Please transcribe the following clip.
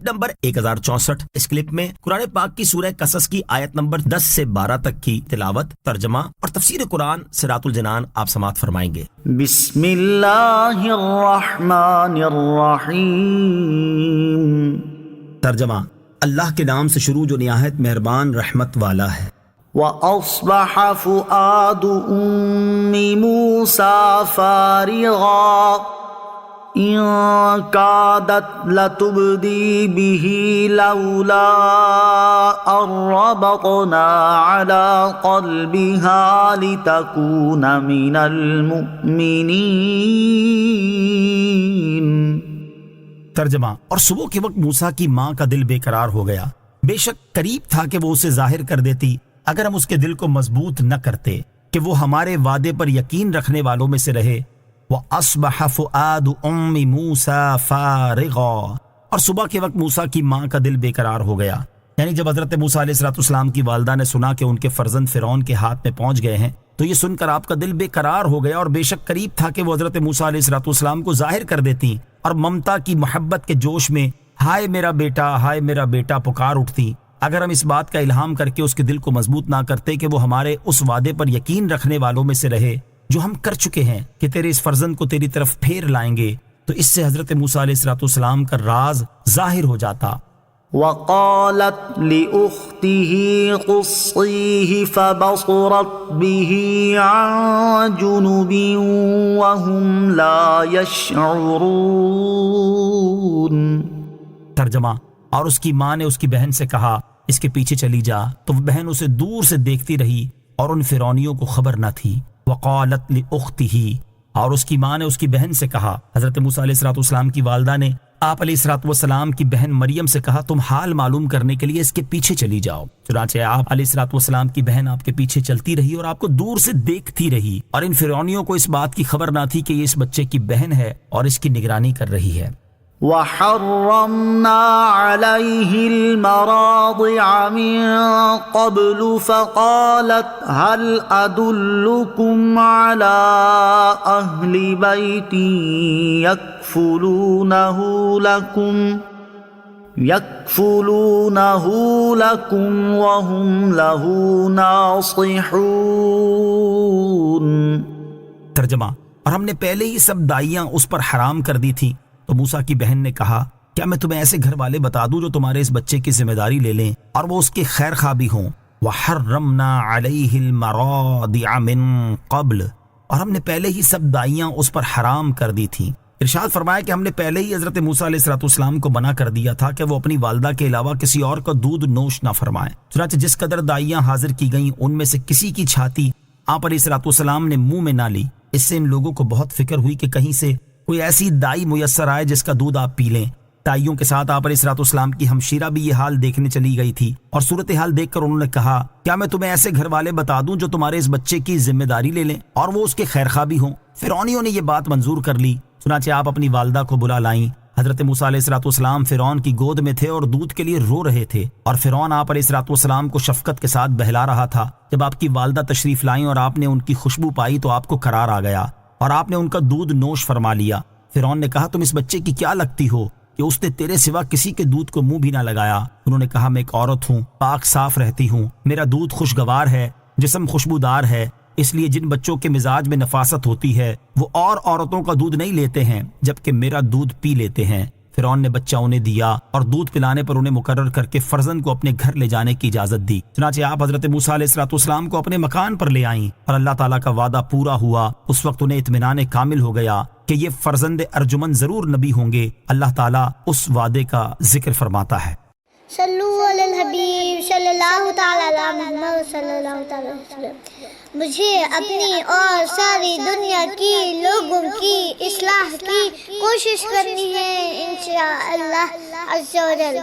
Clip number 1064۔ اس clip میں قرآن پاک کی سورہ قصص کی آیت نمبر 10 سے 12 تک کی تلاوت، ترجمہ اور تفسیر قرآن صراط الجنان آپ سماعت فرمائیں گے۔ بسم اللہ الرحمن الرحیم۔ ترجمہ، اللہ کے نام سے شروع جو نہایت مہربان رحمت والا ہے۔ وَأَصْبَحَ فُؤَادُ أُمِّ مُوسَىٰ فَارِغًا إِن كَادَتْ لَتُبْدِي بِهِ لَوْلَا أَن رَّبَطْنَا عَلَىٰ قَلْبِهَا لِتَكُونَ مِنَ الْمُؤْمِنِينَ۔ ترجمہ، اور صبح کے وقت موسیٰ کی ماں کا دل بے قرار ہو گیا، بے شک قریب تھا کہ وہ اسے ظاہر کر دیتی اگر ہم اس کے دل کو مضبوط نہ کرتے کہ وہ ہمارے وعدے پر یقین رکھنے والوں میں سے رہے۔ وَأَصْبَحَ فُؤَادُ أُمِّ مُوسَىٰ فَارِغًا، اور صبح کے وقت موسیٰ کی ماں کا دل بے قرار ہو گیا، یعنی جب حضرت موسیٰ علیہ السلام کی والدہ نے سنا کہ ان کے فرزند فرعون کے ہاتھ میں پہنچ گئے ہیں تو یہ سن کر آپ کا دل بے قرار ہو گیا، اور بے شک قریب تھا کہ وہ حضرت موسیٰ علیہ السلام کو ظاہر کر دیتی اور ممتا کی محبت کے جوش میں ہائے میرا بیٹا، ہائے میرا بیٹا پکار اٹھتی اگر ہم اس بات کا الہام کر کے اس کے دل کو مضبوط نہ کرتے کہ وہ ہمارے اس وعدے پر یقین رکھنے والوں میں سے رہے جو ہم کر چکے ہیں کہ تیرے اس فرزند کو تیری طرف پھیر لائیں گے، تو اس سے حضرت موسیٰ علیہ السلام کا راز ظاہر ہو جاتا۔ وَقَالَتْ لِأُخْتِهِ قُصِّيهِ فَبَصُرَتْ بِهِ عَن جُنُبٍ وَهُمْ لَا يَشْعُرُونَ۔ ترجمہ، اور اس کی ماں نے اس کی بہن سے کہا اس کے پیچھے چلی جا، تو وہ بہن اسے دور سے دیکھتی رہی اور ان فرعونیوں کو خبر نہ تھی۔ وقالت لأختہ، اور اس کی ماں نے اس کی بہن سے کہا، حضرت موسیٰ علیہ السلام کی والدہ نے آپ علیہ السلام کی بہن مریم سے کہا تم حال معلوم کرنے کے لیے اس کے پیچھے چلی جاؤ۔ چنانچہ آپ علیہ السلام کی بہن آپ کے پیچھے چلتی رہی اور آپ کو دور سے دیکھتی رہی، اور ان فرعونیوں کو اس بات کی خبر نہ تھی کہ یہ اس بچے کی بہن ہے اور اس کی نگرانی کر رہی ہے۔ وَحَرَّمْنَا عَلَيْهِ الْمَرَاضِعَ مِن قَبْلُ فَقَالَتْ هَلْ أَدُلُّكُمْ عَلَىٰ أَهْلِ بَيْتٍ يَكْفُلُونَهُ لَكُمْ وَهُمْ لَهُ نَاصِحُونَ۔ ترجمہ، اور ہم نے پہلے ہی سب دائیاں اس پر حرام کر دی تھی، تو موسیٰ کی بہن نے کہا کیا میں تمہیں ایسے گھر والے بتا دوں جو تمہارے اس بچے کی ذمہ داری لے لیں اور وہ اس کے خیر خواہ بھی ہوں۔ وَحَرَّمْنَا عَلَيْهِ الْمَرَاضِعَ مِن قَبْلُ، اور ہم نے پہلے ہی سب دائیاں اس پر حرام کر دی تھیں۔ ارشاد فرمایا کہ ہم نے پہلے ہی حضرت موسیٰ علیہ السلام کو منع کر دیا تھا کہ وہ اپنی والدہ کے علاوہ کسی اور کا دودھ نوش نہ فرمائیں۔ چنانچہ جس قدر دائیاں حاضر کی گئیں ان میں سے کسی کی چھاتی آپ علیہ السلام نے منہ میں نہ لی۔ اس سے ان لوگوں کو بہت فکر ہوئی کہ کہیں سے کوئی ایسی دائی میسر آئے جس کا دودھ آپ پی لیں۔ دائیوں کے ساتھ آپ علیہ السلام کی ہمشیرہ بھی یہ حال دیکھنے چلی گئی تھی، اور صورتحال دیکھ کر انہوں نے کہا کیا میں تمہیں ایسے گھر والے بتا دوں جو تمہارے اس بچے کی ذمہ داری لے لیں اور وہ اس کے خیر خواہ بھی ہوں۔ فرعونیوں نے یہ بات منظور کر لی، چنانچہ آپ اپنی والدہ کو بلا لائیں۔ حضرت موسیٰ علیہ السلام فرعون کی گود میں تھے اور دودھ کے لیے رو رہے تھے، اور فرعون آپ علیہ السلام کو شفقت کے ساتھ بہلا رہا تھا۔ جب آپ کی والدہ تشریف لائیں اور آپ نے ان کی خوشبو پائی تو آپ کو قرار آ گیا اور آپ نے ان کا دودھ نوش فرما لیا۔ فرعون نے کہا تم اس بچے کی کیا لگتی ہو کہ اس نے تیرے سوا کسی کے دودھ کو منہ بھی نہ لگایا؟ انہوں نے کہا میں ایک عورت ہوں، پاک صاف رہتی ہوں، میرا دودھ خوشگوار ہے، جسم خوشبودار ہے، اس لیے جن بچوں کے مزاج میں نفاست ہوتی ہے وہ اور عورتوں کا دودھ نہیں لیتے ہیں جبکہ میرا دودھ پی لیتے ہیں۔ فرعون نے بچہ انہیں دیا اور دودھ پلانے پر انہیں مقرر کر کے فرزند کو اپنے گھر لے جانے کی اجازت دی۔ چنانچہ آپ حضرت موسیٰ علیہ السلام کو اپنے مکان پر لے آئیں اور اللہ تعالیٰ کا وعدہ پورا ہوا۔ اس وقت انہیں اطمینان کامل ہو گیا کہ یہ فرزند ارجمن ضرور نبی ہوں گے۔ اللہ تعالیٰ اس وعدے کا ذکر فرماتا ہے۔ صلو علی الحبیب صلی اللہ تعالی علی محمد صلی اللہ تعالی وسلم۔ مجھے اپنی اور ساری دنیا کی لوگوں کی اصلاح کی کوشش کرنی ہے انشاءاللہ عز و جل۔